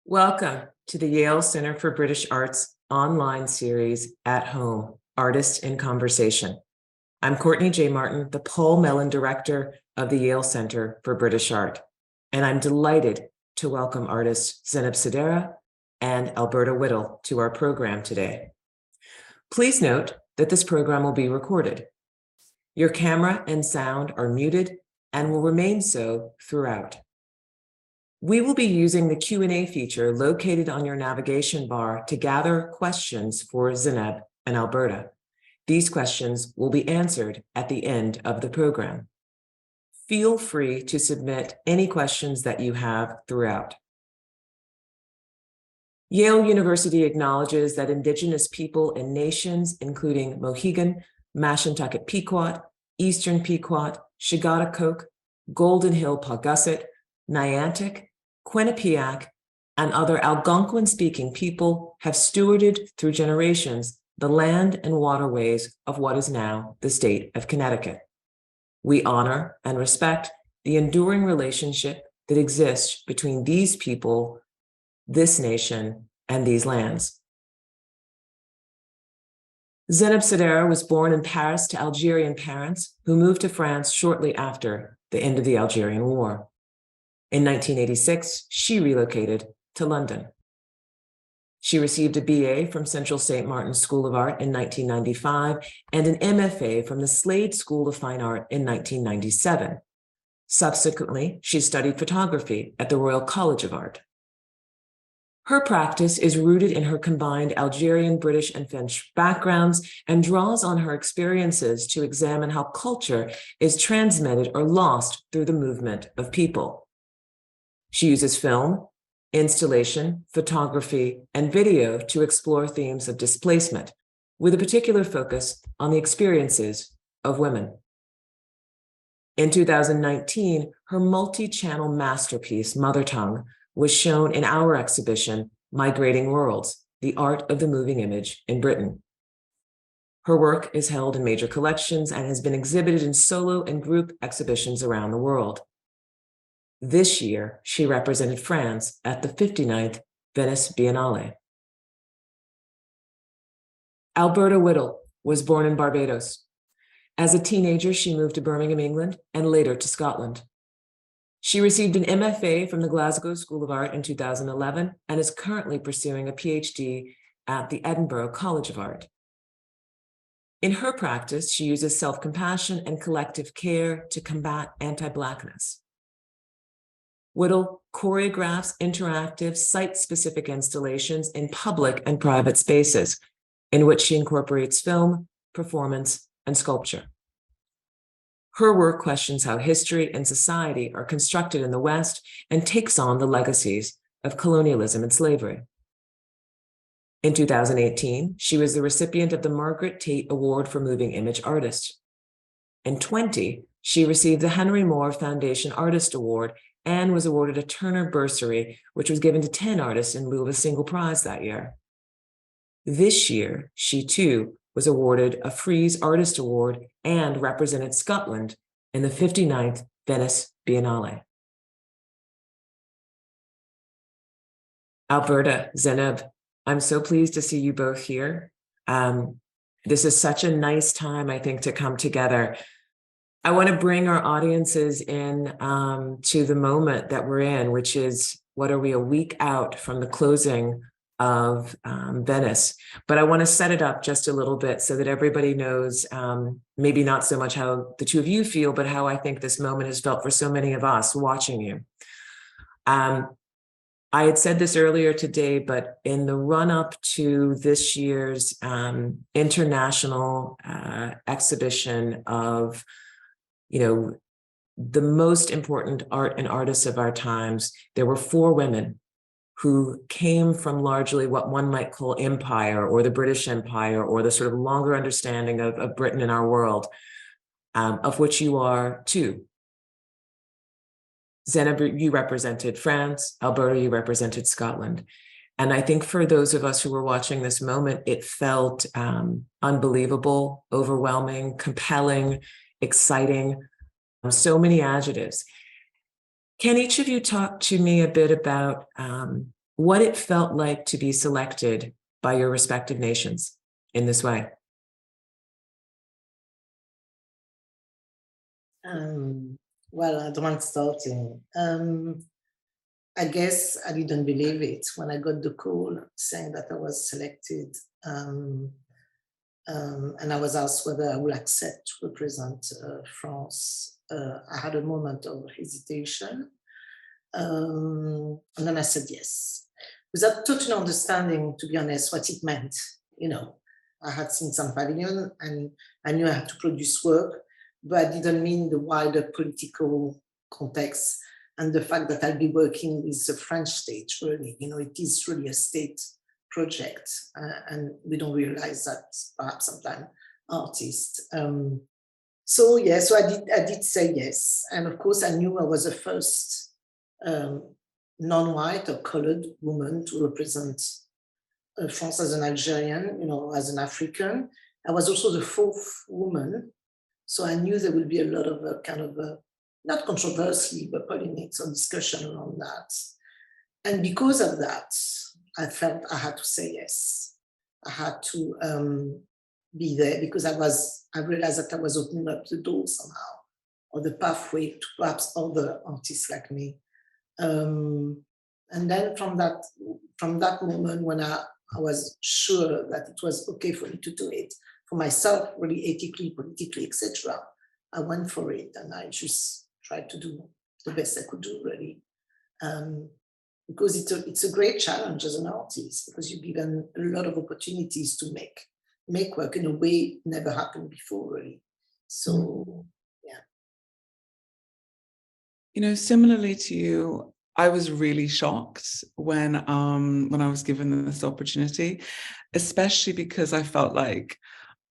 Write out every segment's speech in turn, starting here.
Welcome to the Yale Center for British Art's online series, At Home, Artists in Conversation. I'm Courtney J. Martin, the Mellon Director of the Yale Center for British Art, and I'm delighted to welcome artists Zineb Sedira and Alberta Whittle to our program today. Please note that this program will be recorded. Your camera and sound are muted and will remain so throughout. We will be using the Q&A feature located on your navigation bar to gather questions for Zineb and Alberta. These questions will be answered at the end of the program. Feel free to submit any questions that you have throughout. Yale University acknowledges that Indigenous people and nations, including Mohegan, Mashantucket Pequot, Eastern Pequot, Chickatacook, Golden Hill Paugussett, Niantic, Quinnipiac, and other Algonquin-speaking people have stewarded through generations the land and waterways of what is now the state of Connecticut. We honor and respect the enduring relationship that exists between these people, this nation, and these lands. Zineb Sedira was born in Paris to Algerian parents who moved to France shortly after the end of the Algerian War. In 1986, she relocated to London. She received a BA from Central St. Martin's School of Art in 1995 and an MFA from the Slade School of Fine Art in 1997. Subsequently, she studied photography at the Royal College of Art. Her practice is rooted in her combined Algerian, British, and French backgrounds and draws on her experiences to examine how culture is transmitted or lost through the movement of people. She uses film, installation, photography, and video to explore themes of displacement, with a particular focus on the experiences of women. In 2019, her multi-channel masterpiece, Mother Tongue, was shown in our exhibition, Migrating Worlds, the Art of the Moving Image in Britain. Her work is held in major collections and has been exhibited in solo and group exhibitions around the world. This year, she represented France at the 59th Venice Biennale. Alberta Whittle was born in Barbados. As a teenager, she moved to Birmingham, England, and later to Scotland. She received an MFA from the Glasgow School of Art in 2011 and is currently pursuing a PhD at the Edinburgh College of Art. In her practice, she uses self-compassion and collective care to combat anti-Blackness. Whittle choreographs interactive, site-specific installations in public and private spaces, in which she incorporates film, performance, and sculpture. Her work questions how history and society are constructed in the West and takes on the legacies of colonialism and slavery. In 2018, she was the recipient of the Margaret Tate Award for Moving Image Artist. In 2020, she received the Henry Moore Foundation Artist Award and was awarded a Turner Bursary, which was given to 10 artists in lieu of a single prize that year. This year, she too was awarded a Frieze Artist Award and represented Scotland in the 59th Venice Biennale. Alberta, Zineb, I'm so pleased to see you both here. This is such a nice time, I think, to come together. I want to bring our audiences in to the moment that we're in, which is, what are we, a week out from the closing of Venice. But I want to set it up just a little bit so that everybody knows, maybe not so much how the two of you feel, but how I think this moment has felt for so many of us watching you. I had said this earlier today, but in the run-up to this year's international exhibition of the most important art and artists of our times, there were 4 women who came from largely what one might call empire, or the British Empire, or the sort of longer understanding of Britain in our world, of which you are 2. Zineb, you represented France. Alberta, you represented Scotland. And I think for those of us who were watching this moment, it felt unbelievable, overwhelming, compelling, exciting, so many adjectives. Can each of you talk to me a bit about what it felt like to be selected by your respective nations in this way. Well, I don't mind starting. I guess I didn't believe it when I got the call saying that I was selected. And I was asked whether I would accept to represent France. I had a moment of hesitation. And then I said yes, without totally understanding, to be honest, what it meant. You know, I had seen some pavilion and I knew I had to produce work, but I didn't mean the wider political context and the fact that I'll be working with the French state, really. You know, it is really a state project, and we don't realize that perhaps sometimes artists. So yeah, so I did say yes. And of course I knew I was the first non-white or colored woman to represent France as an Algerian, you know, as an African. I was also the fourth woman. So I knew there would be a lot of not controversy, but polemics or discussion around that. And because of that, I felt I had to say yes. I had to be there because I realized that I was opening up the door somehow, or the pathway to perhaps other artists like me. And then from that moment when I was sure that it was okay for me to do it, for myself, really ethically, politically, etc., I went for it and I just tried to do the best I could do, really. Because it's a great challenge as an artist, because you're given a lot of opportunities to make work in a way never happened before, really. So, yeah. You know, similarly to you, I was really shocked when I was given this opportunity, especially because I felt like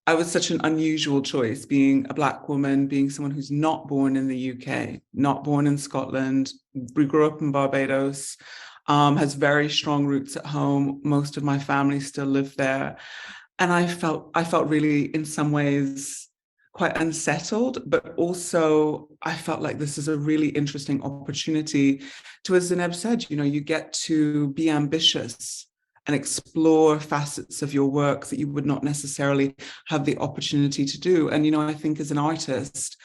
I was such an unusual choice, being a Black woman, being someone who's not born in the UK, not born in Scotland. We grew up in Barbados, has very strong roots at home. Most of my family still live there. And I felt really, in some ways, quite unsettled, but also I felt like this is a really interesting opportunity to, as Zineb said, you know, you get to be ambitious and explore facets of your work that you would not necessarily have the opportunity to do. And, you know, I think as an artist,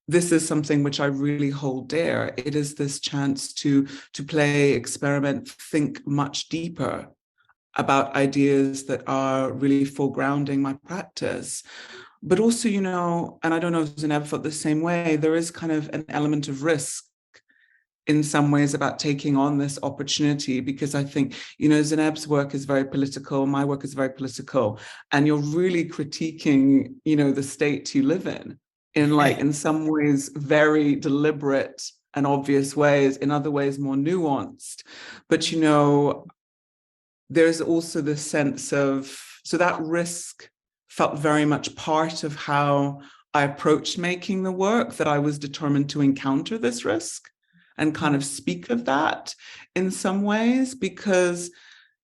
this is something which I really hold dear. It is this chance to play, experiment, think much deeper about ideas that are really foregrounding my practice. But also, you know, and I don't know if Zineb felt the same way, there is kind of an element of risk in some ways about taking on this opportunity, because I think, you know, Zineb's work is very political, my work is very political, and you're really critiquing, you know, the state you live in like, in some ways, very deliberate and obvious ways, in other ways, more nuanced. But, you know, there's also this sense of, so that risk felt very much part of how I approached making the work, that I was determined to encounter this risk and kind of speak of that in some ways, because,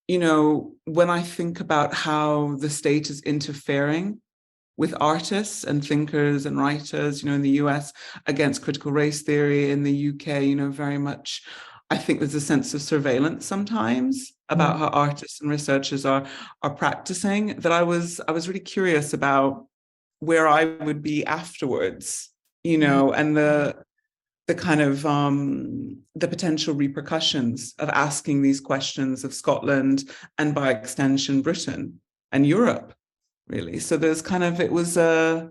you know, when I think about how the state is interfering with artists and thinkers and writers, you know, in the US against critical race theory, in the UK, you know, very much, I think there's a sense of surveillance sometimes about how artists and researchers are practicing, that I was really curious about where I would be afterwards, you know, and the kind of the potential repercussions of asking these questions of Scotland and by extension Britain and Europe, really. So there's kind of, it was a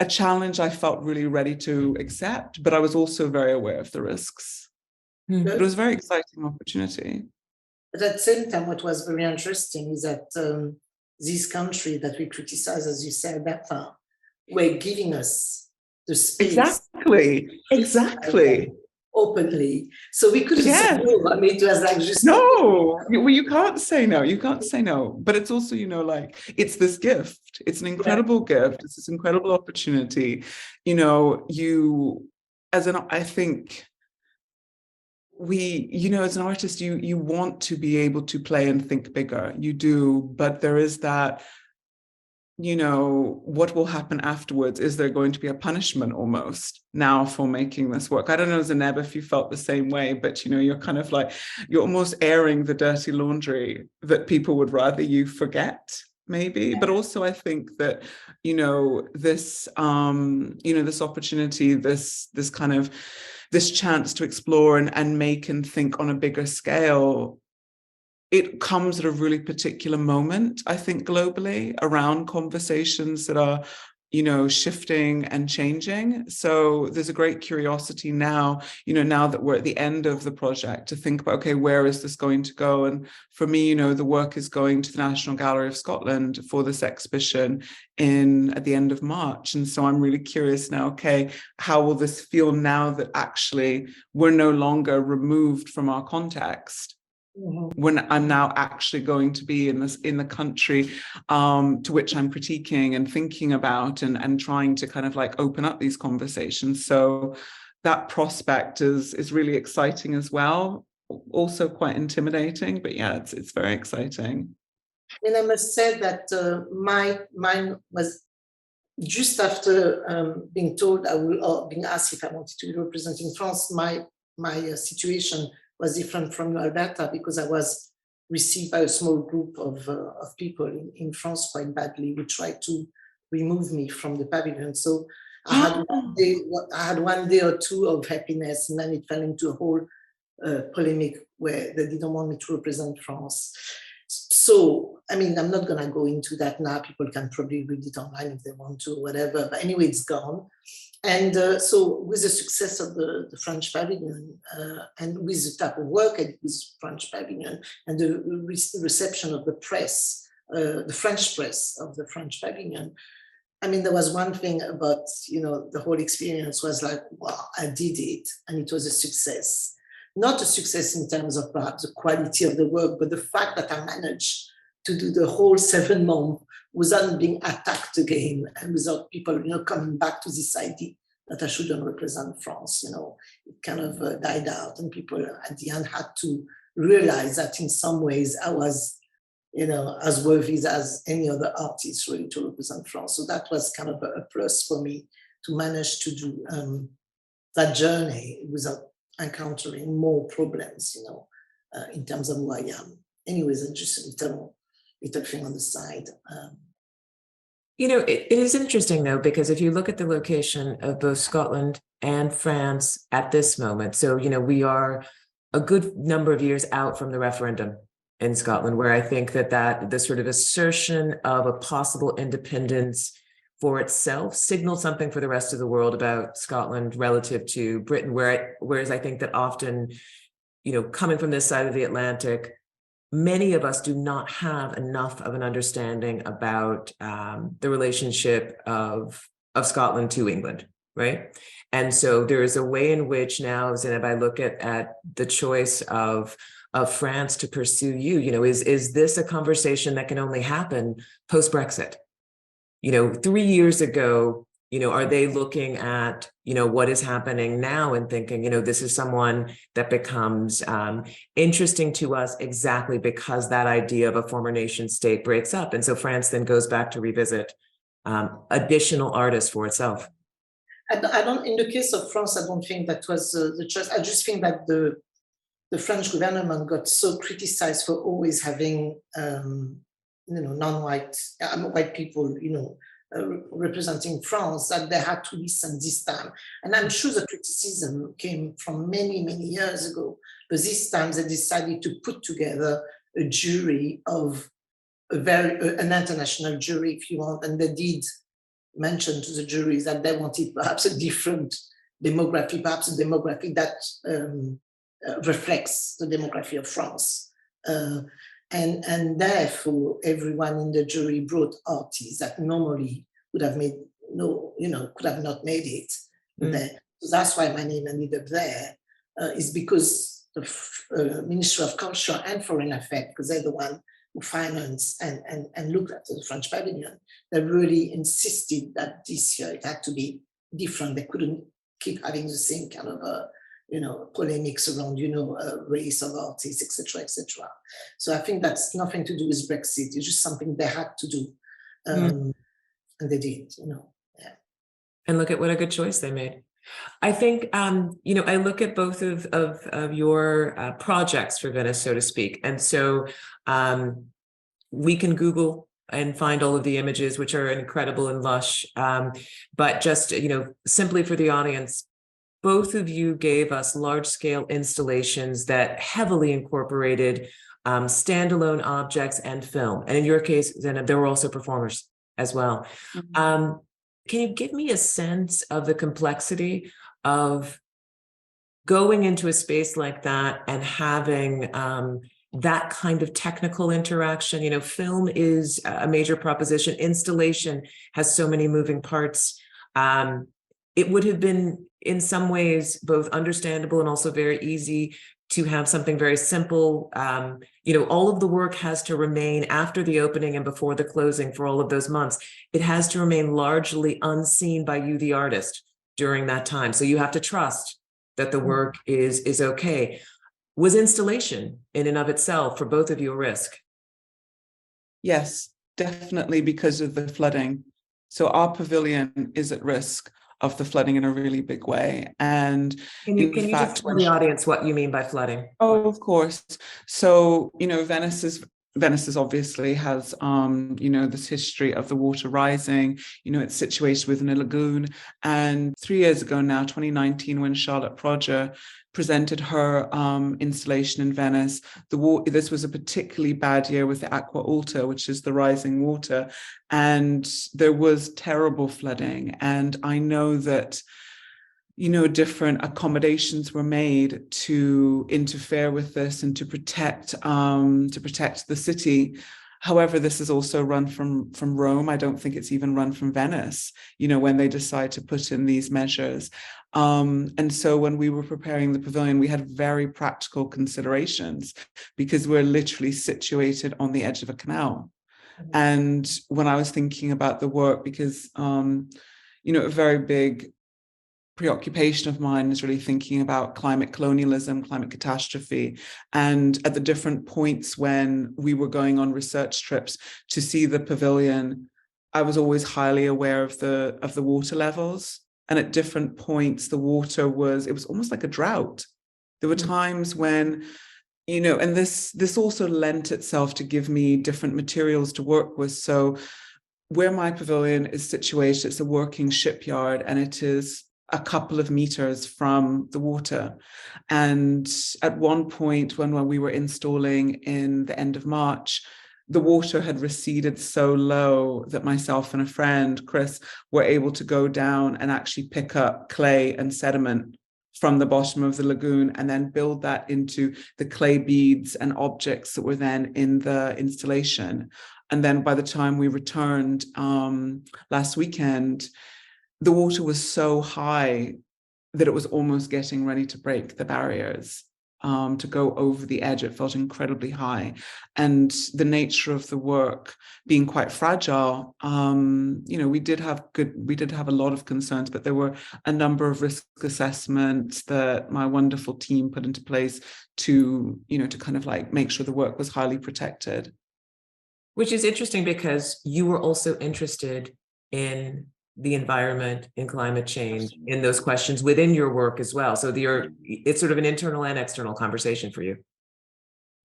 challenge I felt really ready to accept, but I was also very aware of the risks. But it was a very exciting opportunity. But at the same time, what was very interesting is that this country that we criticize, as you said, Alberta, were giving us the space. Exactly. Openly. So we couldn't say no. I mean, it was like just... No, well, you can't say no. You can't say no. But it's also, you know, like, it's this gift. It's an incredible gift. It's this incredible opportunity. You know, I think you know, as an artist, you want to be able to play and think bigger. You do, but there is that you know, what will happen afterwards? Is there going to be a punishment almost now for making this work? I don't know, Zineb, if you felt the same way, but, you know, you're kind of like, you're almost airing the dirty laundry that people would rather you forget, maybe. But also I think that, you know, this, this opportunity, this kind of, this chance to explore and make and think on a bigger scale, it comes at a really particular moment, I think, globally around conversations that are, you know, shifting and changing. So there's a great curiosity now, you know, now that we're at the end of the project, to think about, okay, where is this going to go? And for me, you know, the work is going to the National Gallery of Scotland for this exhibition at the end of March. And so I'm really curious now, okay, how will this feel now that actually we're no longer removed from our context? When I'm now actually going to be in the country to which I'm critiquing and thinking about and trying to kind of like open up these conversations. So that prospect is really exciting as well. Also quite intimidating, but yeah, it's very exciting. And I must say that mine was just after being told or being asked if I wanted to be representing France. My situation was different from Alberta, because I was received by a small group of people in France quite badly, who tried to remove me from the pavilion. So I had one day or two of happiness, and then it fell into a whole polemic where they didn't want me to represent France. So, I mean, I'm not going to go into that now. People can probably read it online if they want to, whatever. But anyway, it's gone. And so with the success of the French pavilion and with the type of work I did with French pavilion and the reception of the press, the French press of the French pavilion, I mean, there was one thing about, you know, the whole experience was like, wow, I did it. And it was a success. Not a success in terms of perhaps the quality of the work, but the fact that I managed to do the whole 7 months without being attacked again and without people, you know, coming back to this idea that I shouldn't represent France. You know, it kind of died out, and people at the end had to realize that in some ways I was, you know, as worthy as any other artist really to represent France. So that was kind of a plus for me to manage to do that journey without encountering more problems, you know, in terms of who I am. Anyways, and just a little thing on the side. You know, it is interesting, though, because if you look at the location of both Scotland and France at this moment, so, you know, we are a good number of years out from the referendum in Scotland, where I think that the sort of assertion of a possible independence for itself signaled something for the rest of the world about Scotland relative to Britain, whereas I think that often, you know, coming from this side of the Atlantic, many of us do not have enough of an understanding about the relationship of Scotland to England, right? And so there is a way in which now, Zineb, I look at the choice of France to pursue you. You know, is this a conversation that can only happen post-Brexit? You know, 3 years ago, you know, are they looking at, you know, what is happening now and thinking, you know, this is someone that becomes interesting to us exactly because that idea of a former nation state breaks up. And so France then goes back to revisit additional artists for itself. I don't, in the case of France, I don't think that was the choice. I just think that the French government got so criticized for always having, you know, non-white, white people, you know, representing France, that they had to listen this time. And I'm sure the criticism came from many, many years ago, but this time they decided to put together a jury of an international jury, if you want, and they did mention to the juries that they wanted perhaps a different demography, perhaps a demography that reflects the demography of France. And therefore, everyone in the jury brought artists that normally would have made could have not made it. There. So that's why my name ended up there, is because the Ministry of Culture and Foreign Affairs, because they're the one who financed and looked after the French pavilion, they really insisted that this year it had to be different. They couldn't keep having the same kind of polemics around, race of artists, etc., etc. So I think that's nothing to do with Brexit. It's just something they had to do. and they did, you know. Yeah. And look at what a good choice they made. I think, you know, I look at both of your projects for Venice, so to speak. And so we can Google and find all of the images, which are incredible and lush. But just, you know, simply for the audience, both of you gave us large scale installations that heavily incorporated standalone objects and film. And in your case, Zineb, there were also performers as well. Mm-hmm. Can you give me a sense of the complexity of going into a space like that and having that kind of technical interaction? You know, film is a major proposition. Installation has so many moving parts. It would have been, in some ways, both understandable and also very easy to have something very simple. You know, all of the work has to remain after the opening and before the closing for all of those months. It has to remain largely unseen by you, the artist, during that time. So you have to trust that the work is okay. Was installation in and of itself for both of you a risk? Yes, definitely, because of the flooding. So our pavilion is at risk of the flooding in a really big way. And can you just tell the audience what you mean by flooding? Oh, of course. So, you know, Venice is obviously has, you know, this history of the water rising. You know, it's situated within a lagoon. And 3 years ago now, 2019, when Charlotte Proger presented her installation in Venice, this was a particularly bad year with the acqua alta, which is the rising water. And there was terrible flooding. And I know that, you know, different accommodations were made to interfere with this and to protect the city. However, this is also run from Rome. I don't think it's even run from Venice, you know, when they decide to put in these measures. And so when we were preparing the pavilion, we had very practical considerations because we're literally situated on the edge of a canal. Mm-hmm. And when I was thinking about the work, because, you know, a very big preoccupation of mine is really thinking about climate colonialism, climate catastrophe. And at the different points when we were going on research trips to see the pavilion, I was always highly aware of the water levels. And at different points, the water it was almost like a drought. There were times when, you know, and this also lent itself to give me different materials to work with. So where my pavilion is situated, it's a working shipyard, and it is a couple of meters from the water. And at one point when we were installing in the end of March, the water had receded so low that myself and a friend, Chris, were able to go down and actually pick up clay and sediment from the bottom of the lagoon and then build that into the clay beads and objects that were then in the installation. And then by the time we returned last weekend, the water was so high that it was almost getting ready to break the barriers, to go over the edge. It felt incredibly high. And the nature of the work being quite fragile, you know, we did have a lot of concerns, but there were a number of risk assessments that my wonderful team put into place to, you know, to kind of like make sure the work was highly protected. Which is interesting because you were also interested in the environment, in climate change, Absolutely. In those questions within your work as well. So it's sort of an internal and external conversation for you.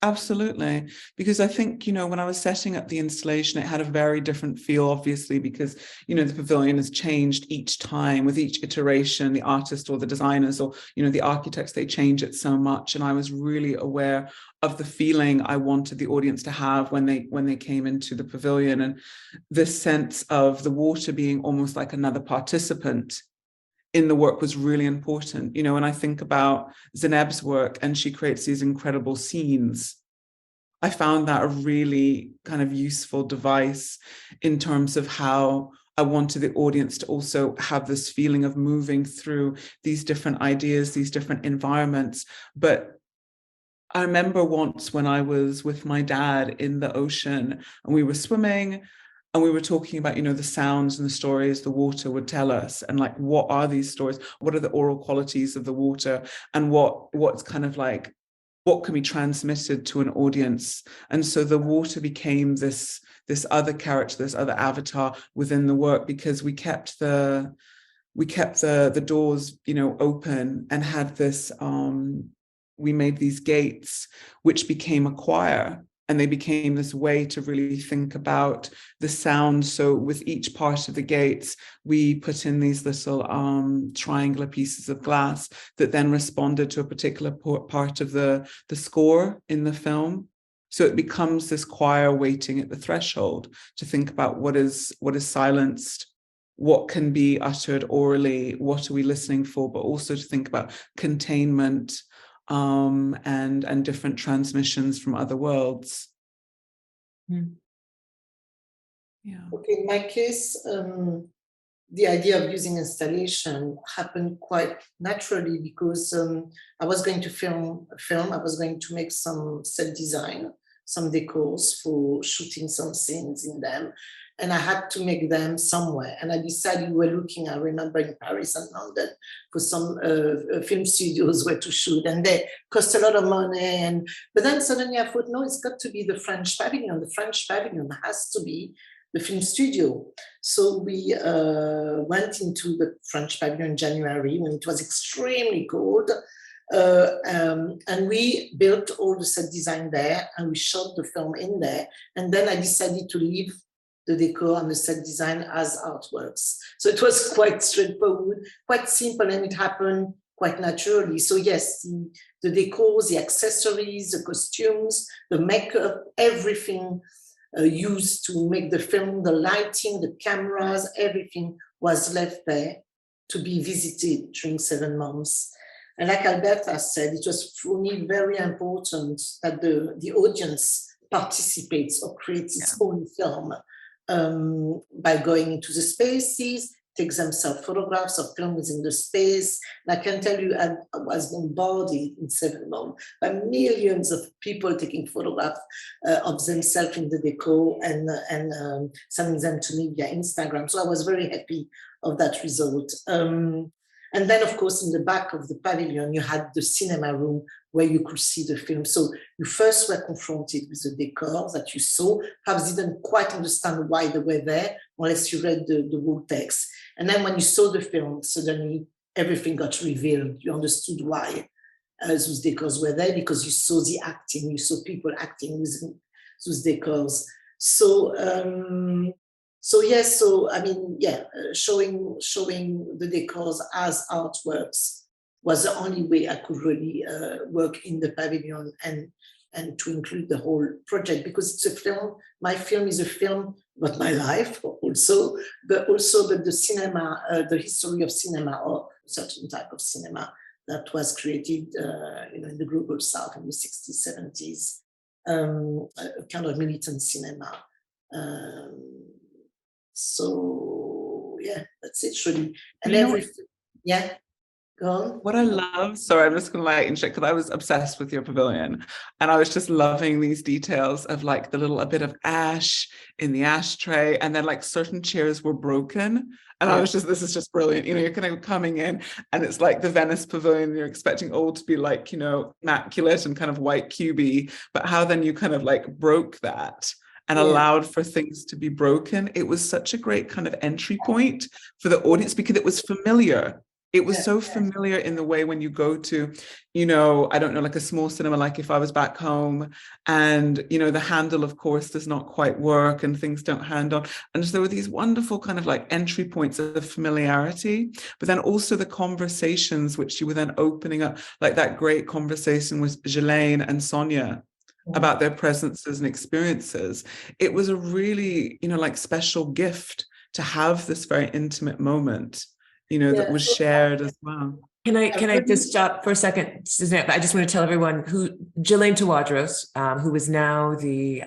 Absolutely. Because I think, you know, when I was setting up the installation, it had a very different feel, obviously, because, you know, the pavilion has changed each time with each iteration, the artist or the designers or, you know, the architects, they change it so much. And I was really aware of the feeling I wanted the audience to have when they came into the pavilion. And this sense of the water being almost like another participant in the work was really important. You know, when I think about Zineb's work and she creates these incredible scenes, I found that a really kind of useful device in terms of how I wanted the audience to also have this feeling of moving through these different ideas, these different environments. But I remember once when I was with my dad in the ocean and we were swimming, and we were talking about, you know, the sounds and the stories the water would tell us, and like, what are these stories? What are the oral qualities of the water? And what's kind of like, what can be transmitted to an audience? And so the water became this other character, this other avatar within the work, because we kept the doors, open, and had this, we made these gates, which became a choir. And they became this way to really think about the sound. So with each part of the gates, we put in these little triangular pieces of glass that then responded to a particular part of the score in the film. So it becomes this choir waiting at the threshold to think about what is silenced, what can be uttered orally, what are we listening for, but also to think about containment, and different transmissions from other worlds. Yeah. Okay, in my case, the idea of using installation happened quite naturally because I was going to film a film. I was going to make some set design, some decors for shooting some scenes in them. And I had to make them somewhere. And I decided we were looking, I remember, in Paris and London for some film studios where to shoot. And they cost a lot of money. But then suddenly I thought, no, it's got to be the French pavilion. The French pavilion has to be the film studio. So we went into the French pavilion in January when it was extremely cold. And we built all the set design there and we shot the film in there. And then I decided to leave the decor and the set design as artworks. So it was quite straightforward, quite simple, and it happened quite naturally. So yes, the decors, the accessories, the costumes, the makeup, everything used to make the film, the lighting, the cameras, everything was left there to be visited during 7 months. And like Alberta said, it was for me very important that the audience participates or creates its own film. By going into the spaces, takes themselves photographs of films in the space. And I can tell you, I was bombarded in 7 months by millions of people taking photographs of themselves in the decor and sending them to me via Instagram. So I was very happy of that result. And then, of course, in the back of the pavilion, you had the cinema room where you could see the film. So you first were confronted with the decors that you saw, perhaps didn't quite understand why they were there, unless you read the whole text. And then when you saw the film, suddenly everything got revealed. You understood why those decors were there, because you saw the acting, you saw people acting with those decors. Showing the decors as artworks was the only way I could really work in the pavilion and to include the whole project, because it's a film. My film is a film about my life also, but the cinema, the history of cinema, or a certain type of cinema that was created in the global south in the 60s, 70s, a kind of militant cinema. So yeah, that's it really. And go on. What I love, sorry, I'm just gonna interject, because I was obsessed with your pavilion, and I was just loving these details of like a bit of ash in the ashtray, and then like certain chairs were broken, and I was just, this is just brilliant. You're kind of coming in, and it's like the Venice pavilion. You're expecting all to be like immaculate and kind of white cubey, but how then you kind of like broke that and allowed for things to be broken. It was such a great kind of entry point for the audience, because it was familiar. It was so familiar in the way when you go to, I don't know, like a small cinema, like if I was back home and, the handle, of course, does not quite work and things don't hand on. And so there were these wonderful kind of like entry points of familiarity, but then also the conversations which you were then opening up, like that great conversation with Ghislaine and Sonia about their presences and experiences. It was a really, like special gift to have this very intimate moment, that was shared as well. Can I just stop for a second, Zineb? I just want to tell everyone Ghislaine Tawadros, who is now the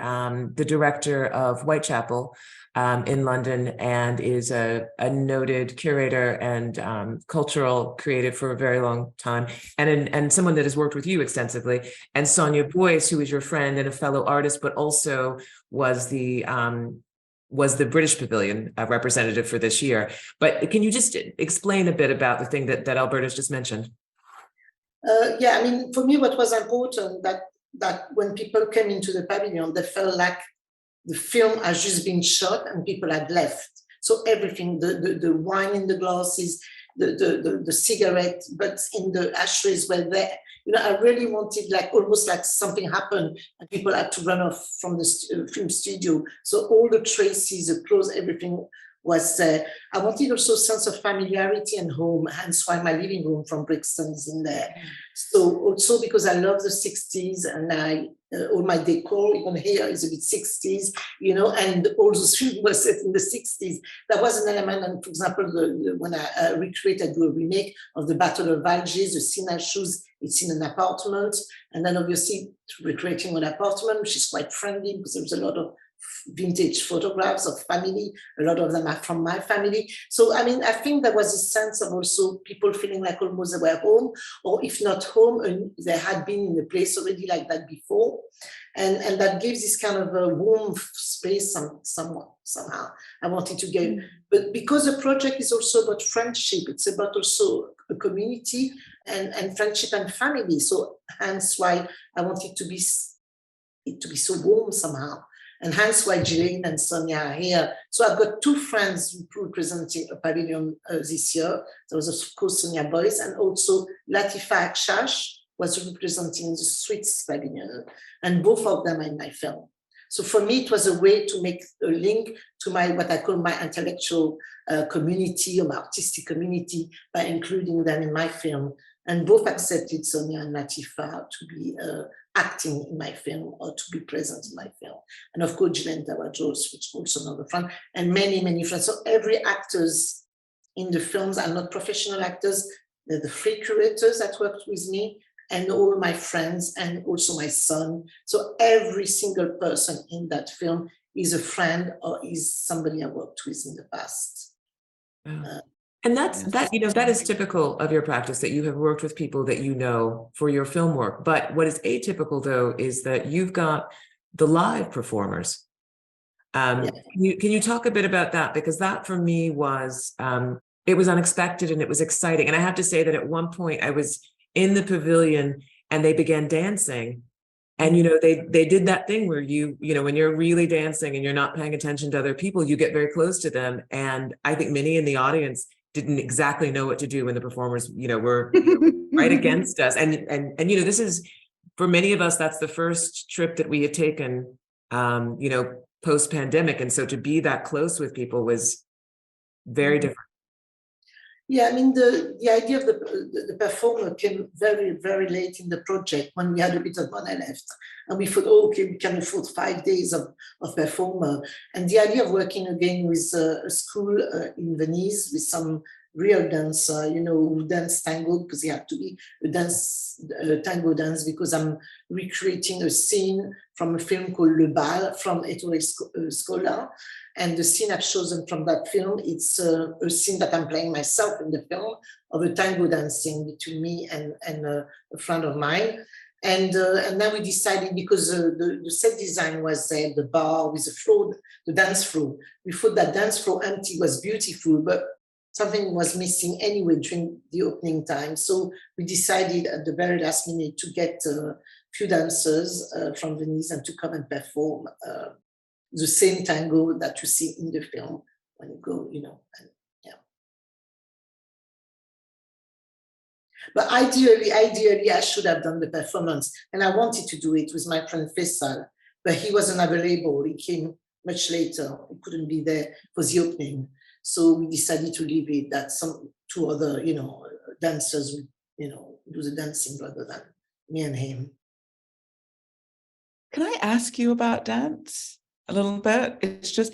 director of Whitechapel in London, and is a noted curator and cultural creative for a very long time, and someone that has worked with you extensively. And Sonia Boyce, who is your friend and a fellow artist, but also was the British Pavilion representative for this year. But can you just explain a bit about the thing that Alberta's just mentioned? For me, what was important that when people came into the pavilion, they felt like the film has just been shot and people had left. So everything, the wine in the glasses, the cigarette butts in the ashtrays were there. You know, I really wanted like almost like something happened and people had to run off from the film studio. So all the traces, the clothes, everything was there. I wanted also a sense of familiarity and home, hence why my living room from Brixton is in there. So also because I love the 60s and all my decor, even here, is a bit 60s, you know, and all those films were set in the 60s. That was an element, and for example, when I recreated, do a remake of the Battle of Algiers, the scene I choose, it's in an apartment, and then obviously recreating an apartment, which is quite friendly because there's a lot of vintage photographs of family. A lot of them are from my family. So, I mean, I think there was a sense of also people feeling like almost they were home, or if not home, and they had been in a place already like that before. And that gives this kind of a warm space somehow. I wanted to give, but because the project is also about friendship, it's about also a community and friendship and family. So hence why I wanted to be so warm somehow. And hence why Ghislaine and Sonia are here. So I've got two friends representing a pavilion this year. There was, of course, Sonia Boyce, and also Latifa Akshash was representing the Swiss pavilion. And both of them are in my film. So for me, it was a way to make a link to my, what I call my intellectual community or my artistic community by including them in my film. And both accepted, Sonia and Latifa, to be acting in my film or to be present in my film. And of course, Ghislaine Tawajos, which also another friend, and many, many friends. So every actors in the films are not professional actors. They're the free curators that worked with me and all my friends and also my son. So every single person in that film is a friend or is somebody I worked with in the past. Wow. And that is typical of your practice, that you have worked with people that you know for your film work. But what is atypical, though, is that you've got the live performers. Can you talk a bit about that? Because that for me was, it was unexpected and it was exciting. And I have to say that at one point I was in the pavilion and they began dancing. And, you know, they did that thing where you know, when you're really dancing and you're not paying attention to other people, you get very close to them. And I think many in the audience didn't exactly know what to do when the performers, you know, were right against us. And, you know, this is, for many of us, that's the first trip that we had taken, you know, post-pandemic. And so to be that close with people was very different. Yeah, I mean, the idea of the performer came very, very late in the project when we had a bit of money left. And we thought, oh, okay, we can afford 5 days of performer. And the idea of working again with a school in Venice with some real dancer, you know, who dance tango, because it had to be a tango dance, because I'm recreating a scene from a film called Le Bal from Ettore Scola. And the scene I've chosen from that film, it's a scene that I'm playing myself in the film of a tango dancing between me and a friend of mine. And then we decided, because the set design was there, the bar with the floor, the dance floor. We thought that dance floor empty was beautiful, but something was missing anyway during the opening time. So we decided at the very last minute to get a few dancers from Venice and to come and perform the same tango that you see in the film when you go, you know, and, yeah. But ideally, I should have done the performance, and I wanted to do it with my friend Faisal, but he wasn't available. He came much later. He couldn't be there for the opening. So we decided to leave it that some two other, you know, dancers would, you know, do the dancing rather than me and him. Can I ask you about dance a little bit? It's just,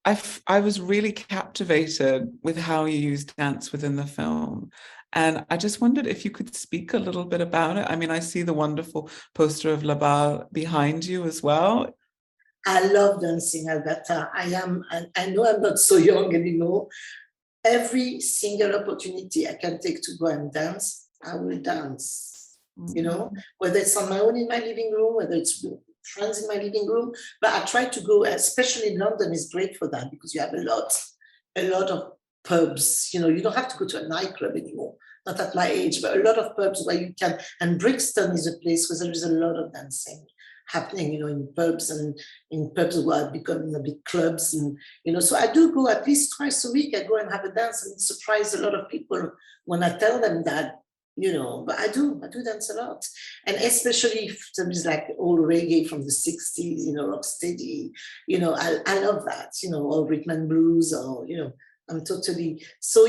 I was really captivated with how you used dance within the film. And I just wondered if you could speak a little bit about it. I mean, I see the wonderful poster of La Balle behind you as well. I love dancing, Alberta. I know I'm not so young anymore. Every single opportunity I can take to go and dance, I will dance. You know, whether it's on my own in my living room, whether it's with friends in my living room. But I try to go, especially London is great for that, because you have a lot of pubs. You know, you don't have to go to a nightclub anymore. Not at my age, but a lot of pubs where you can. And Brixton is a place where there is a lot of dancing. happening, in pubs and in pubs where becoming big clubs, and so I do go at least twice a week. I go and have a dance and surprise a lot of people when I tell them that. But I do dance a lot, and especially if there is like old reggae from the 60s, rocksteady, I love that, or rhythm and blues, or I'm totally so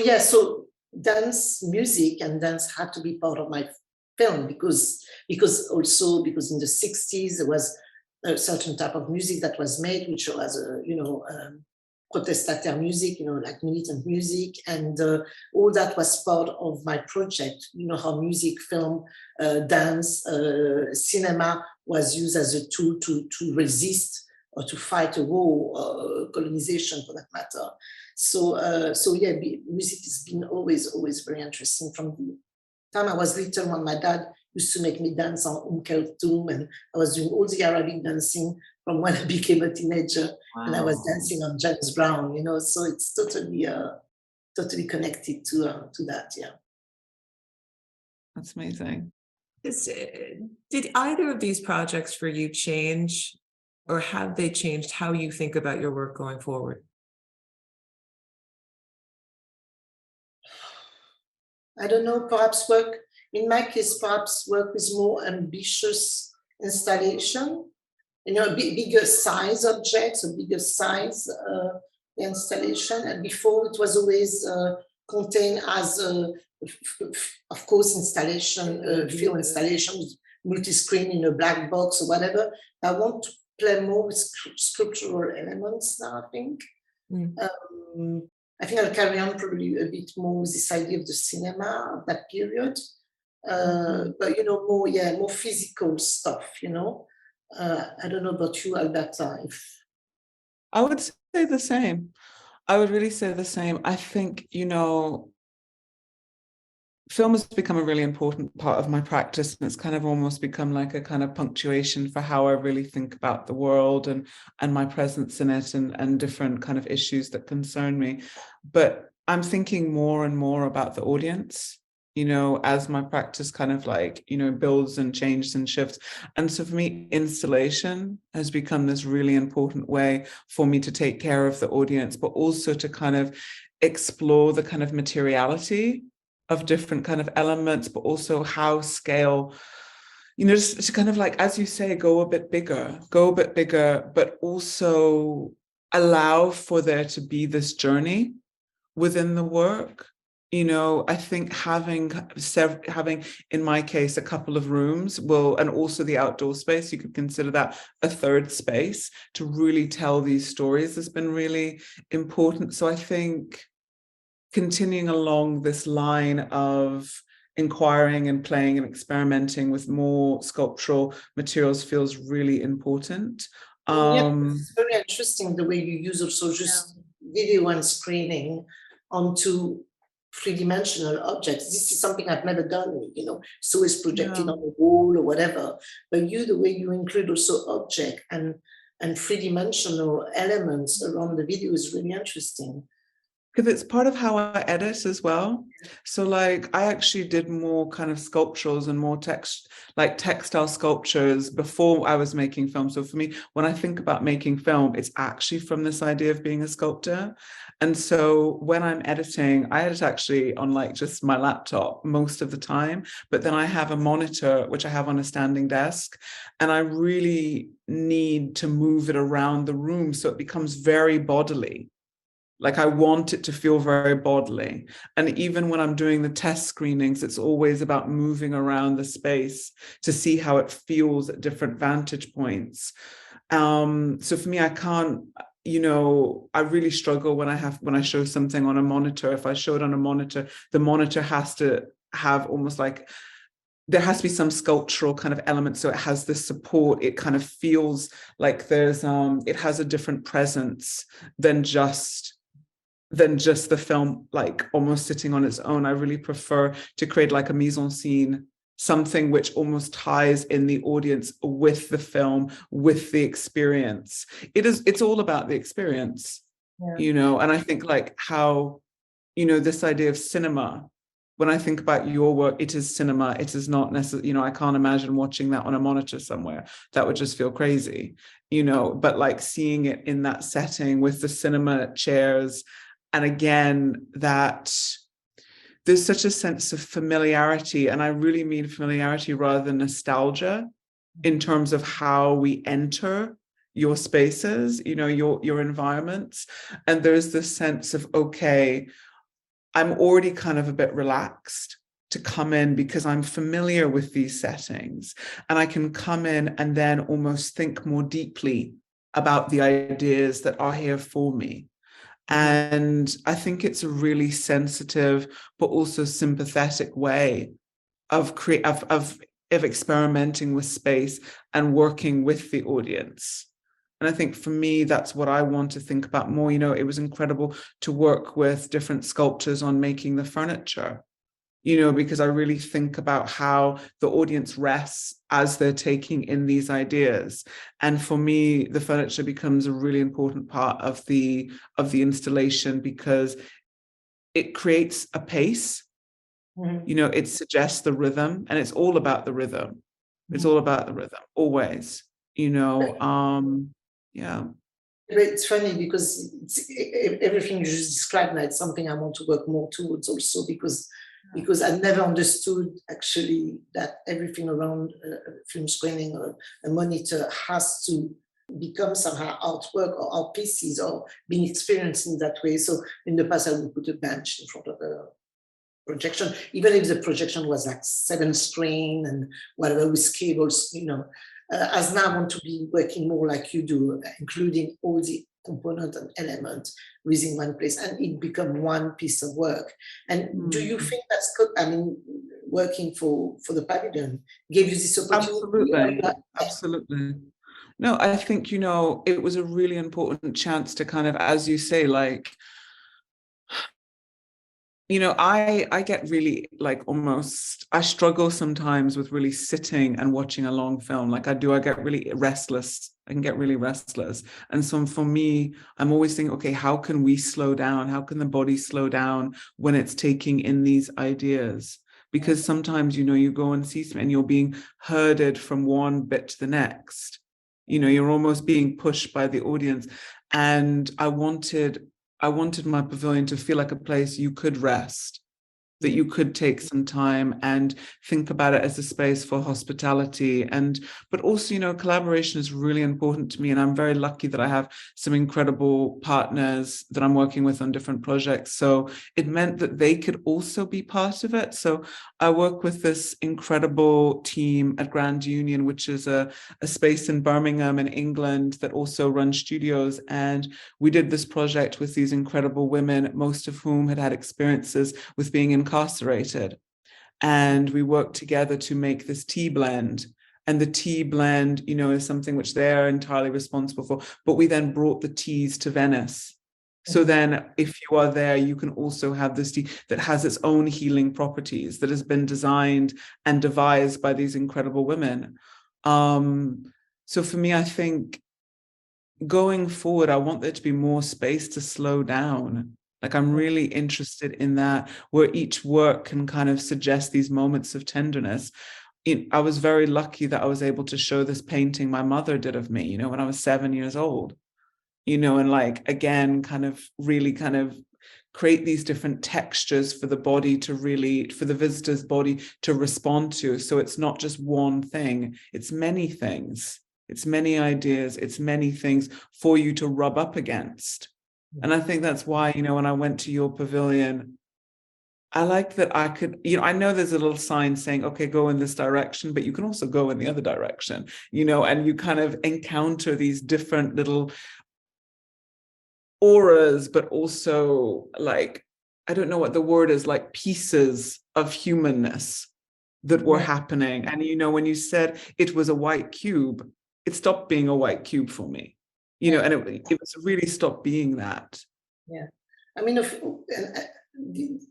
dance music and dance had to be part of my film because in the 60s there was a certain type of music that was made, which was protestataire music, like militant music, and all that was part of my project. How music, film, dance, cinema was used as a tool to resist or to fight a war, colonization for that matter. So music has been always very interesting from the time I was little, when my dad used to make me dance on Kulthum, and I was doing all the Arabic dancing from when I became a teenager. Wow. And I was dancing on James Brown, so it's totally connected to that, yeah. That's amazing. Did either of these projects for you change, or have they changed how you think about your work going forward? I don't know, perhaps work, in my case, perhaps work with more ambitious installation, bigger size objects, a bigger size installation. And before it was always contained as, of course, installation, film installation, multi-screen in a black box or whatever. I want to play more with sculptural elements now, I think. I think I'll carry on probably a bit more with this idea of the cinema of that period, but more physical stuff. I don't know about you, Alberta. I would say the same. I would really say the same. I think film has become a really important part of my practice, and it's kind of almost become like a kind of punctuation for how I really think about the world and my presence in it, and different kind of issues that concern me. But I'm thinking more and more about the audience, as my practice kind of builds and changes and shifts. And so for me, installation has become this really important way for me to take care of the audience, but also to kind of explore the kind of materiality of different kind of elements, but also how scale, just to kind of as you say, go a bit bigger, but also allow for there to be this journey within the work. I think having in my case a couple of rooms and also the outdoor space, you could consider that a third space to really tell these stories, has been really important. So I think continuing along this line of inquiring and playing and experimenting with more sculptural materials feels really important. It's very interesting the way you use also just video and screening onto three-dimensional objects. This is something I've never done, so it's projected on the wall or whatever. But the way you include also object and three-dimensional elements around the video is really interesting. Because it's part of how I edit as well. So I actually did more kind of sculptures and more textile sculptures before I was making film. So for me, when I think about making film, it's actually from this idea of being a sculptor. And so when I'm editing, I edit actually on just my laptop most of the time, but then I have a monitor, which I have on a standing desk, and I really need to move it around the room so it becomes very bodily. I want it to feel very bodily. And even when I'm doing the test screenings, it's always about moving around the space to see how it feels at different vantage points. So for me, I can't, I really struggle when I show something on a monitor. If I show it on a monitor, the monitor has to have almost there has to be some sculptural kind of element. So it has this support. It kind of feels like there's, it has a different presence than just the film, almost sitting on its own. I really prefer to create a mise en scene, something which almost ties in the audience with the film, with the experience. It's all about the experience, and I think how, this idea of cinema when I think about your work, it is cinema. It is not necessarily, I can't imagine watching that on a monitor somewhere. That would just feel crazy, but like seeing it in that setting with the cinema chairs. And again, that there's such a sense of familiarity. And I really mean familiarity rather than nostalgia in terms of how we enter your spaces, your environments. And there's this sense of, okay, I'm already kind of a bit relaxed to come in because I'm familiar with these settings, and I can come in and then almost think more deeply about the ideas that are here for me. And I think it's a really sensitive but also sympathetic way of experimenting with space and working with the audience. And I think for me, that's what I want to think about more. It was incredible to work with different sculptors on making the furniture, because I really think about how the audience rests as they're taking in these ideas. And for me, the furniture becomes a really important part of the installation because it creates a pace. It suggests the rhythm, and it's all about the rhythm. It's all about the rhythm, always, yeah. But it's funny because everything you just described now, it's something I want to work more towards also because I never understood actually that everything around a film screening or a monitor has to become somehow artwork or art pieces or being experienced in that way. So in the past, I would put a bench in front of a projection, even if the projection was like 7-screen and whatever with cables, as now I want to be working more like you do, including all the components and elements within one place, and it become one piece of work. And do you think that's good? I mean, working for the pavilion gave you this opportunity? Absolutely. No, I think, it was a really important chance to kind of, as you say, like, I get really I struggle sometimes with really sitting and watching a long film. Like I get really restless. I can get really restless. And so for me, I'm always thinking, okay, how can we slow down? How can the body slow down when it's taking in these ideas? Because sometimes, you go and see something and you're being herded from one bit to the next. You're almost being pushed by the audience. And I wanted my pavilion to feel like a place you could rest, that you could take some time and think about it as a space for hospitality. But also, collaboration is really important to me. And I'm very lucky that I have some incredible partners that I'm working with on different projects. So it meant that they could also be part of it. So I work with this incredible team at Grand Union, which is a space in Birmingham in England that also runs studios. And we did this project with these incredible women, most of whom had experiences with being incarcerated. And we worked together to make this tea blend. And the tea blend, is something which they're entirely responsible for. But we then brought the teas to Venice. So then if you are there, you can also have this tea that has its own healing properties, that has been designed and devised by these incredible women. So for me, I think going forward, I want there to be more space to slow down. Like I'm really interested in that, where each work can kind of suggest these moments of tenderness. I was very lucky that I was able to show this painting my mother did of me, when I was 7 years old, and like, again, kind of really kind of create these different textures for the body for the visitor's body to respond to. So it's not just one thing, it's many things. It's many ideas, it's many things for you to rub up against. And I think that's why, when I went to your pavilion, I like that I could, I know there's a little sign saying, okay, go in this direction, but you can also go in the other direction, and you kind of encounter these different little auras, but also like, I don't know what the word is, like pieces of humanness that were happening. And, when you said it was a white cube, it stopped being a white cube for me, and it was really stopped being that. Yeah. I mean,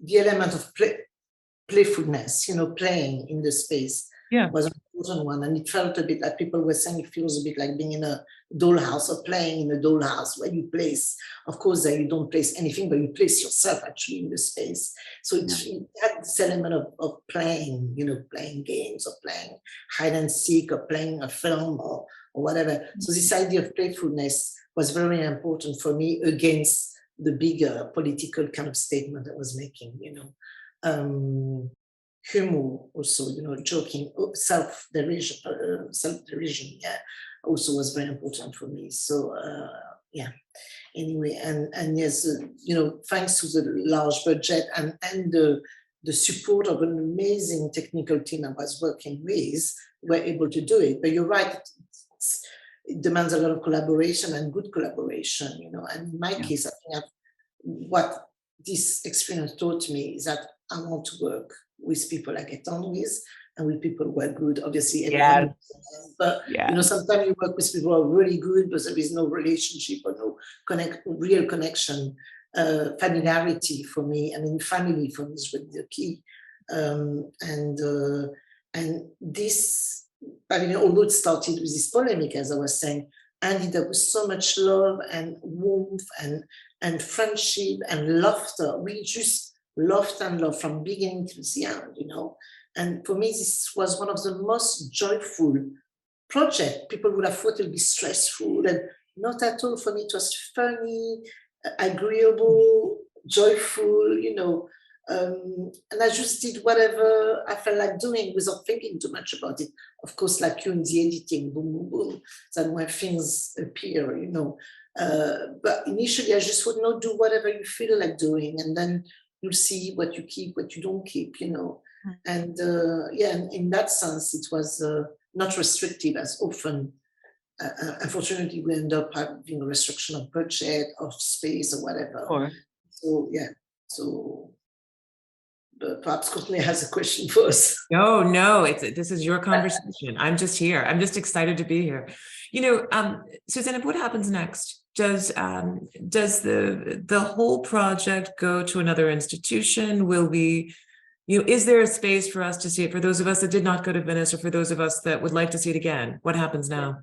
the element of playfulness, playing in the space, was an important one. And it felt a bit like people were saying it feels a bit like being in a dollhouse or playing in a dollhouse where you place, of course, that you don't place anything, but you place yourself actually in the space. So it had this element of playing, playing games or playing hide and seek or playing a film or whatever. So this idea of playfulness was very important for me against the bigger political kind of statement I was making, humor also, joking, self-derision, also was very important for me. So anyway, and yes, thanks to the large budget and the support of an amazing technical team I was working with, we're able to do it. But you're right, it demands a lot of collaboration and good collaboration, and in my case, I think what this experience taught me is that I want to work with people I get on with and with people who are good, obviously. But sometimes you work with people who are really good, but there is no relationship or no real connection, familiarity for me. I mean, family for me is really the key. And this, although it started with this polemic, as I was saying, ended up with so much love and warmth and friendship and laughter. We just laughed and loved from beginning to the end, And for me, this was one of the most joyful projects. People would have thought it would be stressful, and not at all. For me, it was funny, agreeable, joyful, and I just did whatever I felt like doing without thinking too much about it. Of course, like you in the editing, boom, boom, boom, then when things appear, But initially, I just would not do whatever you feel like doing, and then you'll see what you keep, what you don't keep, And and in that sense, it was not restrictive as often. Unfortunately, we end up having a restriction of budget, of space, or whatever. So but perhaps Courtney has a question for us. No, this is your conversation. I'm just here. I'm just excited to be here. So Zineb, what happens next? Does the whole project go to another institution? Will we, is there a space for us to see it, for those of us that did not go to Venice, or for those of us that would like to see it again? What happens now?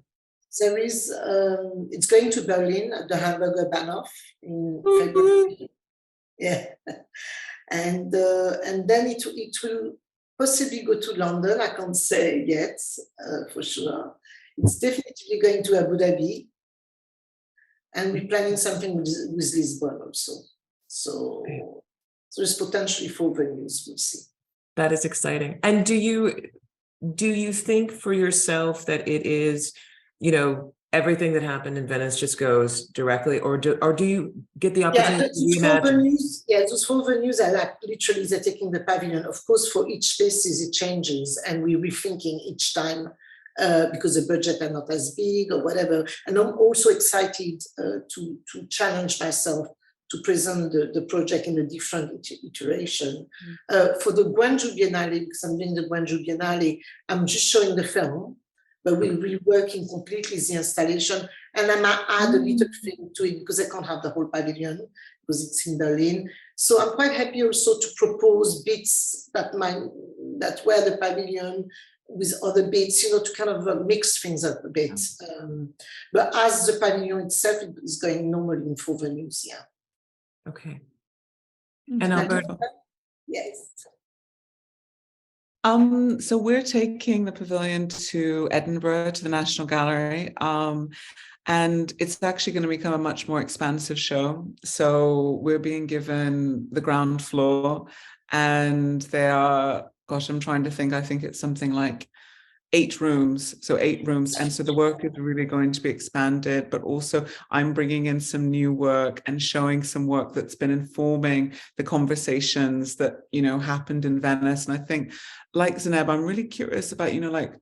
There is, it's going to Berlin at the Hamburger Bahnhof in February. And then it will possibly go to London. I can't say yet for sure. It's definitely going to Abu Dhabi, and we're planning something with Lisbon also. So there's potentially 4 venues. We'll see. That is exciting. And do you think for yourself that it is, everything that happened in Venice just goes directly, or do you get the opportunity to reimagine? Those 4 venues are like literally they're taking the pavilion. Of course, for each spaces it changes, and we're rethinking each time because the budget are not as big or whatever. And I'm also excited to challenge myself to present the project in a different iteration. For the Gwangju Biennale, because I'm doing the Gwangju Biennale, I'm just showing the film, but we'll be reworking completely the installation, and I might add a little thing to it because I can't have the whole pavilion because it's in Berlin. So I'm quite happy also to propose bits that were the pavilion with other bits, to kind of mix things up a bit. But as the pavilion itself is going normally in 4 venues, Okay. And Alberta? Yes. So we're taking the pavilion to Edinburgh, to the National Gallery, and it's actually going to become a much more expansive show. So we're being given the ground floor, and they are, I'm trying to think, I think it's something like 8 rooms, so 8 rooms. And so the work is really going to be expanded, but also I'm bringing in some new work and showing some work that's been informing the conversations that, happened in Venice. And I think, like Zineb, I'm really curious about,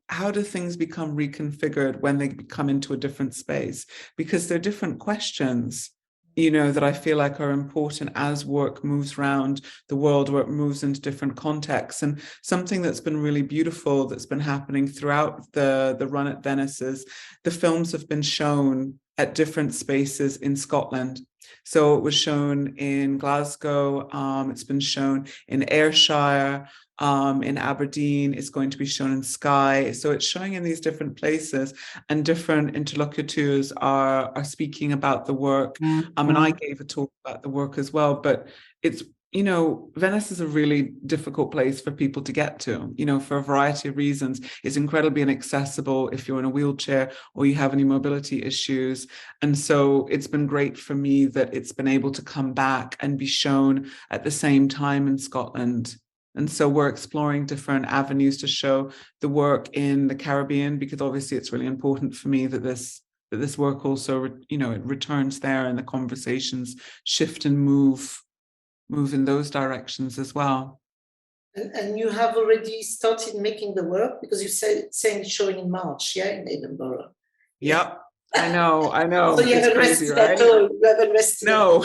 how do things become reconfigured when they come into a different space? Because they're different questions, that I feel like are important as work moves around the world, where it moves into different contexts. And something that's been really beautiful that's been happening throughout the run at Venice is the films have been shown at different spaces in Scotland. So it was shown in Glasgow, it's been shown in Ayrshire, in Aberdeen, it's going to be shown in Skye. So it's showing in these different places, and different interlocutors are speaking about the work. And I gave a talk about the work as well, but it's, you know, Venice is a really difficult place for people to get to, you know, for a variety of reasons. It's incredibly inaccessible if you're in a wheelchair or you have any mobility issues. And so it's been great for me that it's been able to come back and be shown at the same time in Scotland. And so we're exploring different avenues to show the work in the Caribbean, because obviously it's really important for me that this work also, you know, it returns there, and the conversations shift and move in those directions as well. And you have already started making the work, because you said saying showing in March, yeah, in Edinburgh. Yep, I know. So you haven't rested at all. You haven't rested. No.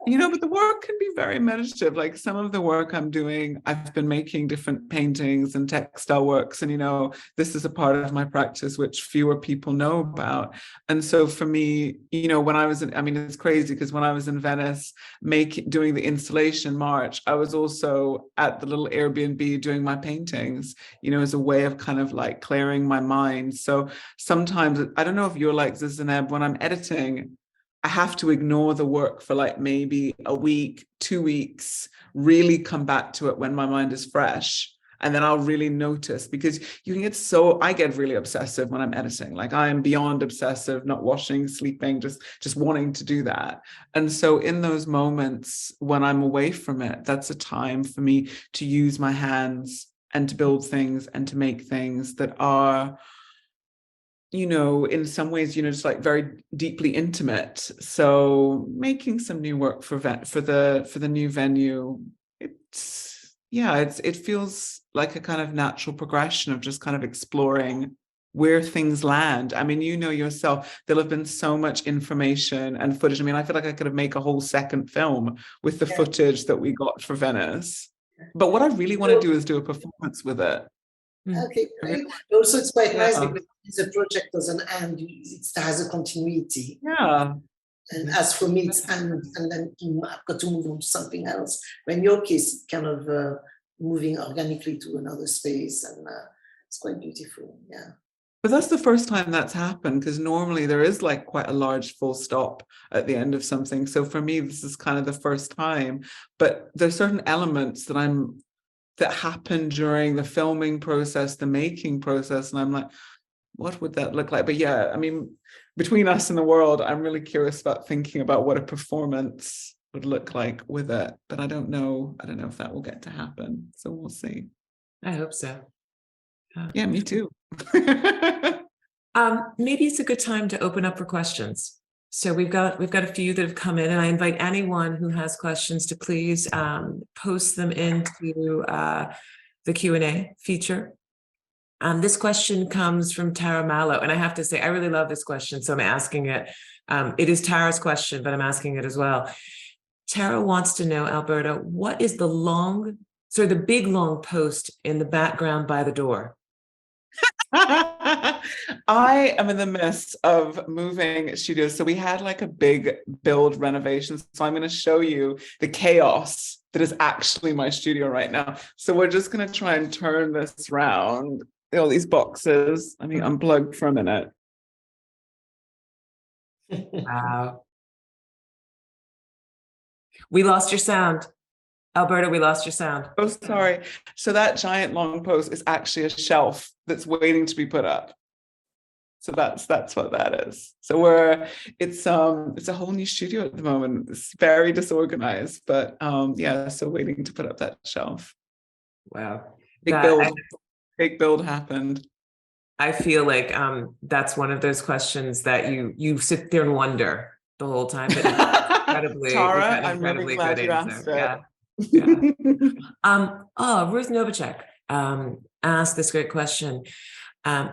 You know, but the work can be very meditative. Like some of the work I'm doing, I've been making different paintings and textile works, and you know, this is a part of my practice which fewer people know about. And so for me, you know, when I was in, I mean, it's crazy because when I was in Venice doing the installation March, I was also at the little Airbnb doing my paintings, you know, as a way of kind of like clearing my mind. So sometimes, I don't know if you're like this, Zineb, when I'm editing, I have to ignore the work for like maybe a week, 2 weeks, really come back to it when my mind is fresh. And then I'll really notice, because you can get I get really obsessive when I'm editing. Like I am beyond obsessive, not washing, sleeping, just wanting to do that. And so in those moments when I'm away from it, that's a time for me to use my hands and to build things and to make things that are, you know, in some ways, you know, just like very deeply intimate. So making some new work for the new venue, it feels like a kind of natural progression of just kind of exploring where things land. I mean, you know yourself, there'll have been so much information and footage. I mean, I feel like I could have made a whole second film with the footage that we got for Venice. But what I really want to do is do a performance with it. Okay, great. Also, it's quite nice because the project doesn't end; it has a continuity. Yeah. And as for me, it's end, and then I've got to move on to something else. But in your case, it's kind of moving organically to another space, and it's quite beautiful. Yeah. But that's the first time that's happened, because normally there is like quite a large full stop at the end of something. So for me, this is kind of the first time. But there's certain elements that happen during the filming process, the making process, and I'm like, what would that look like? But yeah, I mean, between us and the world, I'm really curious about thinking about what a performance would look like with it. But I don't know if that will get to happen. So we'll see. I hope so. Yeah, me too. Maybe it's a good time to open up for questions. So we've got a few that have come in, and I invite anyone who has questions to please post them into the Q&A feature. This question comes from Tara Mallow, and I have to say, I really love this question, so I'm asking it. It is Tara's question, but I'm asking it as well. Tara wants to know, Alberta, what is the big long post in the background by the door? I am in the midst of moving studios. So we had like a big build renovation. So I'm going to show you the chaos that is actually my studio right now. So we're just going to try and turn this around. All these boxes. Let me unplug for a minute. Wow. We lost your sound. Alberta, we lost your sound. Oh, sorry. So that giant long post is actually a shelf that's waiting to be put up. So that's what that is. So it's a whole new studio at the moment. It's very disorganized, but so waiting to put up that shelf. Wow. Big build happened. I feel like that's one of those questions that you sit there and wonder the whole time. But incredibly, Tara, I'm really glad you asked it. Yeah. Ruth Novacek asked this great question.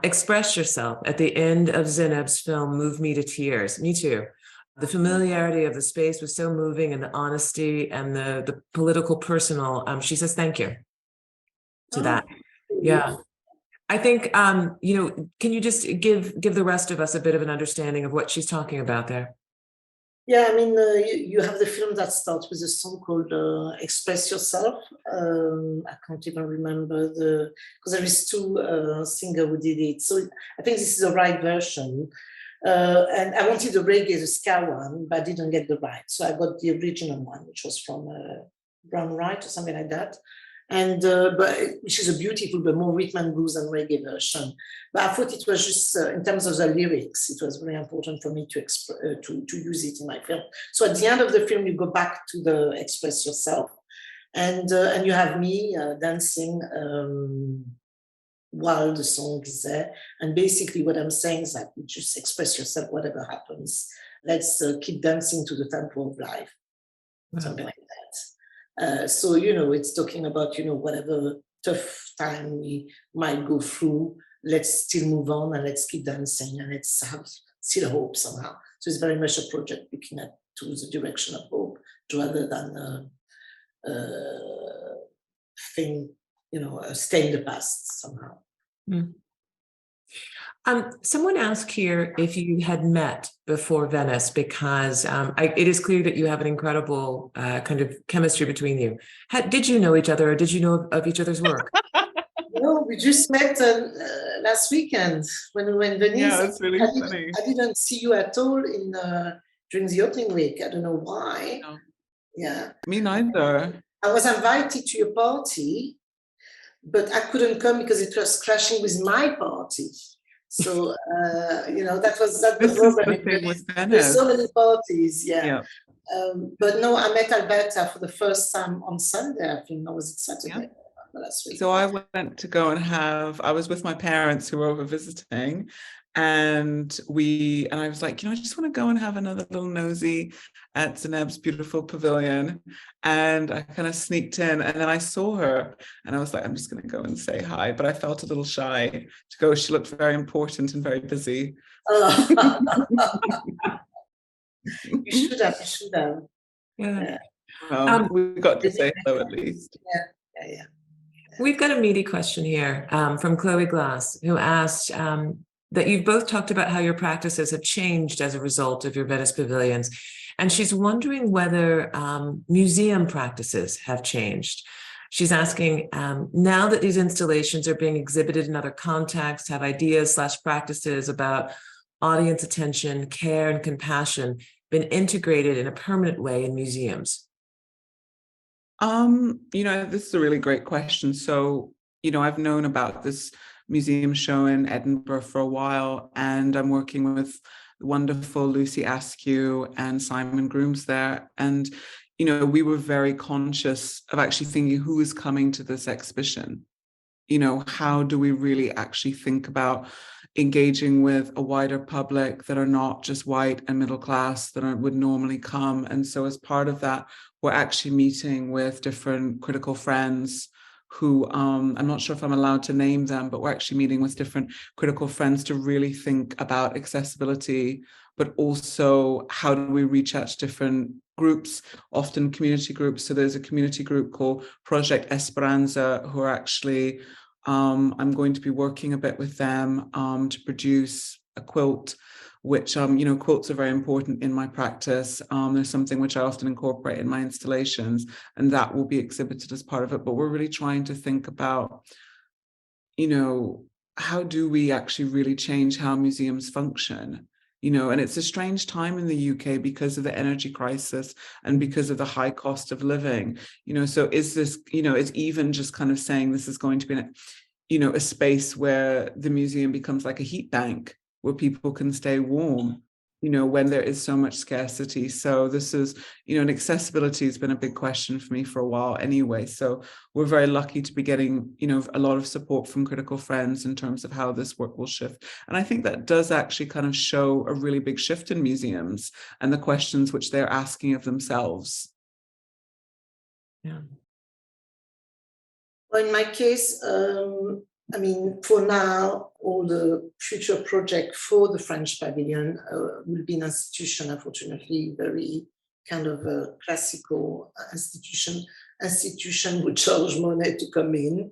Express yourself at the end of Zineb's film Move Me to Tears. Me too. The familiarity of the space was so moving, and the honesty and the political personal. She says thank you to that. Yeah. I think, can you just give the rest of us a bit of an understanding of what she's talking about there? Yeah, I mean, you have the film that starts with a song called Express Yourself. I can't even remember because there is two singers who did it. So I think this is the right version. And I wanted the reggae, the ska one, but I didn't get the right. So I got the original one, which was from Brown Wright or something like that. And which is a beautiful, but more rhythm and blues and reggae version. But I thought it was just in terms of the lyrics, it was very important for me to use it in my film. So at the end of the film, you go back to the Express Yourself, and you have me dancing while the song is there. And basically, what I'm saying is that you just express yourself, whatever happens. Let's keep dancing to the tempo of life, something like that. So, it's talking about, whatever tough time we might go through, let's still move on and let's keep dancing and let's have still hope somehow. So it's very much a project looking at to the direction of hope rather than stay in the past somehow. Mm. Someone asked here if you had met before Venice, because it is clear that you have an incredible kind of chemistry between you. Did you know each other, or did you know of each other's work? No, we just met last weekend when we were in Venice. Yeah, that's really funny. I didn't see you at all during the opening week. I don't know why. No. Yeah. Me neither. I was invited to your party, but I couldn't come because it was clashing with my party. So, that was the problem. The thing with Venice. There's so many parties, Yeah. But no, I met Alberta for the first time on Sunday, I think, or was it Saturday? Yeah. Last week. So I went to go and I was with my parents who were over visiting, and I was like, I just want to go and have another little nosy at Zineb's beautiful pavilion. And I kind of sneaked in, and then I saw her and I was like, I'm just going to go and say hi. But I felt a little shy to go. She looked very important and very busy. You should have. Yeah. Well, we got to say hello at least. Yeah. We've got a meaty question here from Chloe Glass, who asked that you've both talked about how your practices have changed as a result of your Venice pavilions. And she's wondering whether museum practices have changed. She's asking, now that these installations are being exhibited in other contexts, have ideas/practices about audience attention, care, and compassion been integrated in a permanent way in museums? This is a really great question. So, I've known about this museum show in Edinburgh for a while, and I'm working with the wonderful Lucy Askew and Simon Grooms there. And, we were very conscious of actually thinking who is coming to this exhibition. How do we really actually think about engaging with a wider public that are not just white and middle class that would normally come? And so as part of that, we're actually meeting with different critical friends who, I'm not sure if I'm allowed to name them, but we're actually meeting with different critical friends to really think about accessibility, but also how do we reach out to different groups, often community groups. So there's a community group called Project Esperanza, who are actually, I'm going to be working a bit with them to produce a quilt, which, quilts are very important in my practice. There's something which I often incorporate in my installations, and that will be exhibited as part of it. But we're really trying to think about, how do we actually really change how museums function? And it's a strange time in the UK because of the energy crisis and because of the high cost of living, so is this, it's even just kind of saying this is going to be, a space where the museum becomes like a heat bank where people can stay warm, when there is so much scarcity. So this is, and accessibility has been a big question for me for a while anyway. So we're very lucky to be getting, a lot of support from critical friends in terms of how this work will shift. And I think that does actually kind of show a really big shift in museums and the questions which they're asking of themselves. Yeah. Well, in my case, for now, all the future project for the French pavilion will be an institution, unfortunately, very kind of a classical institution would charge money to come in,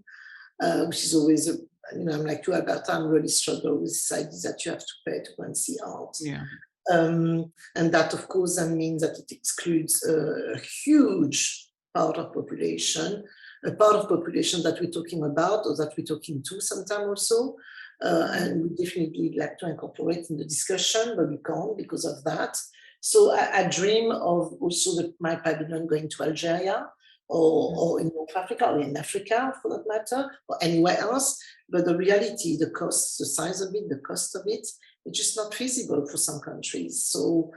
which is always I'm like you, Alberta, I'm really struggle with this idea that you have to pay to go and see art. Yeah. And that, of course, that means that it excludes a huge part of population, a part of population that we're talking about or that we're talking to sometime also. And we definitely like to incorporate in the discussion, but we can't because of that. So I dream of also my pavilion going to Algeria or in North Africa or in Africa for that matter, or anywhere else. But the reality, the cost, the size of it, the cost of it, it's just not feasible for some countries. So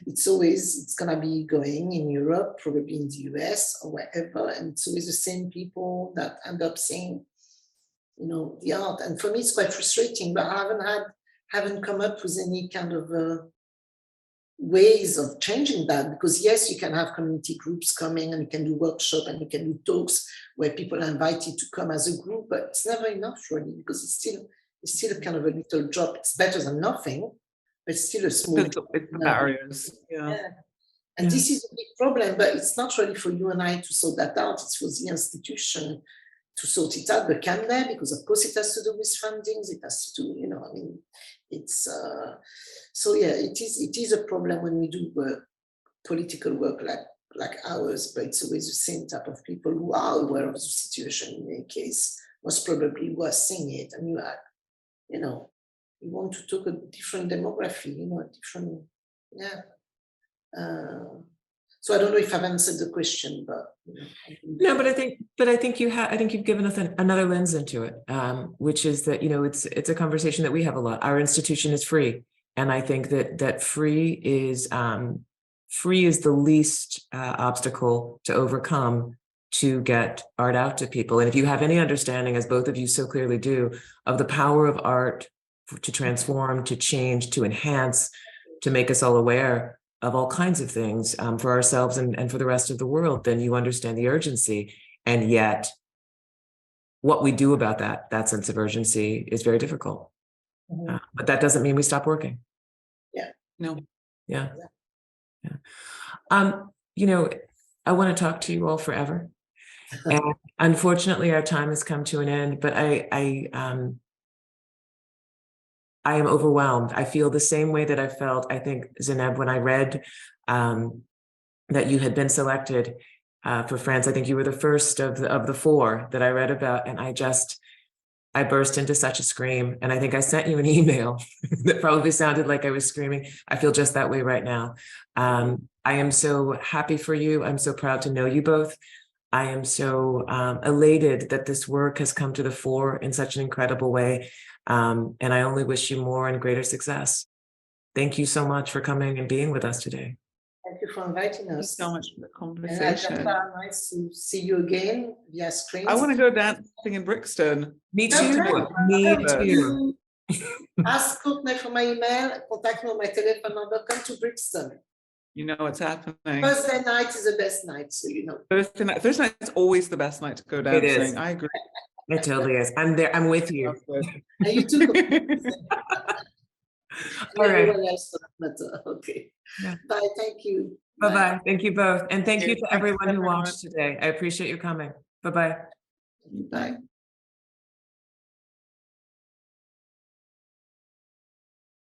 it's gonna be going in Europe, probably in the US or wherever. And it's always the same people that end up seeing, the art. And for me, it's quite frustrating, but I haven't come up with any kind of ways of changing that, because yes, you can have community groups coming and you can do workshops and you can do talks where people are invited to come as a group, but it's never enough really, because it's still a kind of a little drop. It's better than nothing, but it's still a small. It's the barriers. Yeah. And this is a big problem, but it's not really for you and I to sort that out. It's for the institution to sort it out, but can there? Because of course it has to do with fundings. It has to do, it's so yeah. It is a problem when we do work, political work like ours, but it's always the same type of people who are aware of the situation. In any case, most probably who are seeing it, and you want to talk a different demography, a different, so I don't know if I've answered the question, but no, but I think you have. I think you've given us another lens into it, which is that it's a conversation that we have a lot. Our institution is free, and I think that free is the least obstacle to overcome to get art out to people. And if you have any understanding, as both of you so clearly do, of the power of art to transform, to change, to enhance, to make us all aware of all kinds of things for ourselves and for the rest of the world, then you understand the urgency. And yet what we do about that sense of urgency is very difficult. But that doesn't mean we stop working. Yeah. No. Yeah. I want to talk to you all forever. And unfortunately, our time has come to an end, but I am overwhelmed. I feel the same way that I felt, I think, Zineb, when I read that you had been selected for France. I think you were the first of the four that I read about, and I burst into such a scream. And I think I sent you an email that probably sounded like I was screaming. I feel just that way right now. I am so happy for you. I'm so proud to know you both. I am so elated that this work has come to the fore in such an incredible way. And I only wish you more and greater success. Thank you so much for coming and being with us today. Thank you for inviting us. Thank you so much for the conversation. And nice to see you again via screen. I want to go dancing in Brixton. Me too. Me too. Ask Courtney for my email, contact me on my telephone number, come to Brixton. You know what's happening. Thursday night is the best night, so Thursday night is always the best night to go dancing. It is. I agree. It totally is. I'm there. I'm with you. And you too. All right. Okay. Yeah. Bye. Thank you. Bye-bye. Thank you both. And thank you to everyone who watched today. I appreciate you coming. Bye-bye. Bye.